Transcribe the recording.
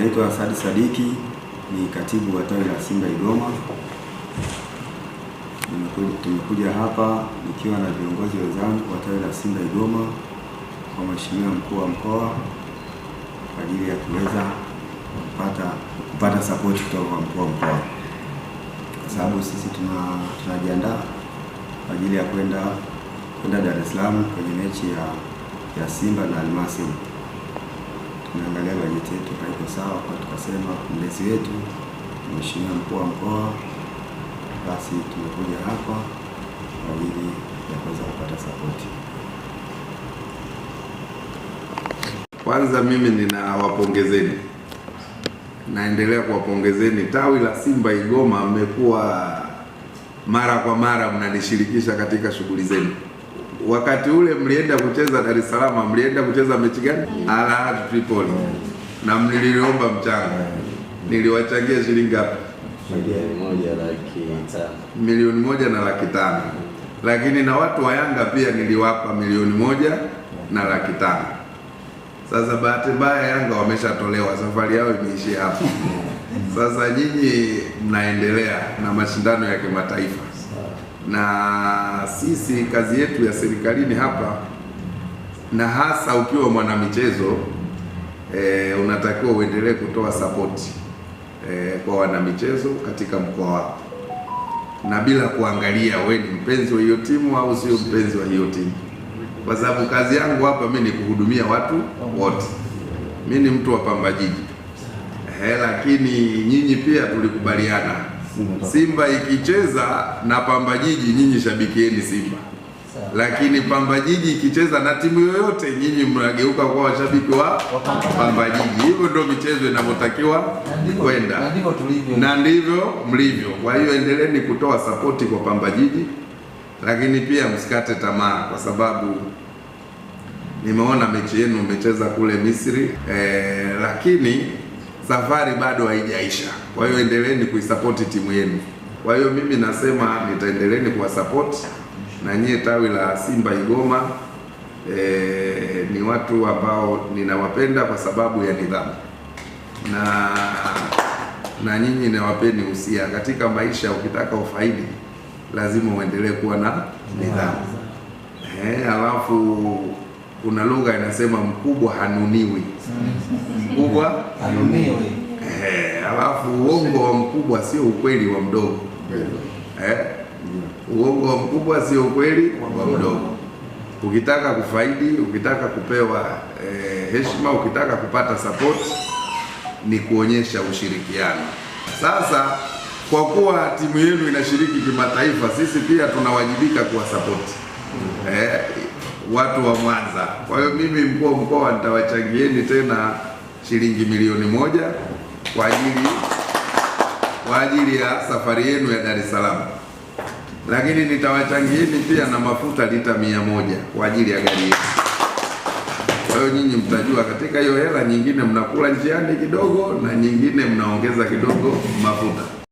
Naitwa Saadi Sadiki, ni katibu wa tawi la Simba Igoma. Tumekuja hapa nikiwa na viongozi wenzangu wa tawi la Simba Igoma kwa Mheshimiwa Mkuu wa Mkoa kwa ajili ya kuweza kupata support kutoka kwa Mkuu wa Mkoa, kwa sababu sisi tunajiandaa kwa ajili ya kwenda Dar es Salaam kwenye mechi ya Simba na Almasi. Tunaangalia bajeti yetu haiko sawa, kwa tukasema mlezi wetu Mheshimiwa Mkuu wa Mkoa, basi tumekuja hapa kwa ajili ya kuweza kupata support. Kwanza mimi ninawapongezeni, naendelea kuwapongezeni. Tawi la Simba Igoma mmekuwa mara kwa mara mnanishirikisha katika shughuli zenu. Wakati ule mlienda kucheza Dar es Salaam, mlienda kucheza mechi gani? Al Ahly Tripoli. Na mliliomba mchango. Niliwachangia shilingi ngapi? Milioni moja na laki tano. Lakini na watu wa Yanga pia niliwapa milioni moja na laki tano. Sasa bahati mbaya Yanga wameshatolewa, safari yao imeishia hapo. Sasa nyinyi mnaendelea na mashindano ya kimataifa. Na sisi kazi yetu ya serikalini hapa, na hasa ukiwa mwanamichezo unatakiwa uendelee kutoa support kwa wanamichezo katika mkoa wako, na bila kuangalia wewe ni mpenzi wa hiyo timu au sio mpenzi wa hiyo timu, kwa sababu kazi yangu hapa mimi ni kuhudumia watu wote. Mimi ni mtu wa Pamba Jiji, lakini nyinyi pia tulikubaliana Simba ikicheza na Pamba Jiji nyinyi shabikieni Simba, lakini Pamba Jiji ikicheza na timu yoyote nyinyi mnageuka kwa washabiki wa Pamba Jiji. Hivyo ndio michezo inavyotakiwa kwenda, na ndivyo mlivyo. Kwa hiyo endeleeni kutoa sapoti kwa Pamba Jiji, lakini pia msikate tamaa, kwa sababu nimeona mechi yenu mmecheza kule Misri, lakini safari bado haijaisha. Kwa hiyo endeleeni kuisapoti timu yenu. Kwa hiyo mimi nasema nitaendeleeni kuwasapoti, na nyie tawi la Simba Igoma ni watu ambao ninawapenda kwa sababu ya nidhamu, na nyinyi nawapeni usia katika maisha. Ukitaka ufaidi lazima uendelee kuwa na nidhamu. Alafu kuna lugha inasema mkubwa hanuniwi. Mkubwa hanuniwi. Alafu uongo wa mkubwa sio ukweli wa mdogo. Uongo wa mkubwa sio ukweli wa mdogo. Ukitaka kufaidi, ukitaka kupewa heshima, ukitaka kupata support, ni kuonyesha ushirikiano. Sasa kwa kuwa timu yenu inashiriki kimataifa, sisi pia tunawajibika kuwa support watu wa Mwanza. Kwa hiyo mimi mkuu wa mkoa nitawachangieni tena shilingi milioni moja kwa ajili ya safari yenu ya Dar es Salaam, lakini nitawachangieni pia na mafuta lita 100 kwa ajili ya gari yetu. Kwa hiyo nyinyi mtajua katika hiyo hela nyingine mnakula njiani kidogo, na nyingine mnaongeza kidogo mafuta.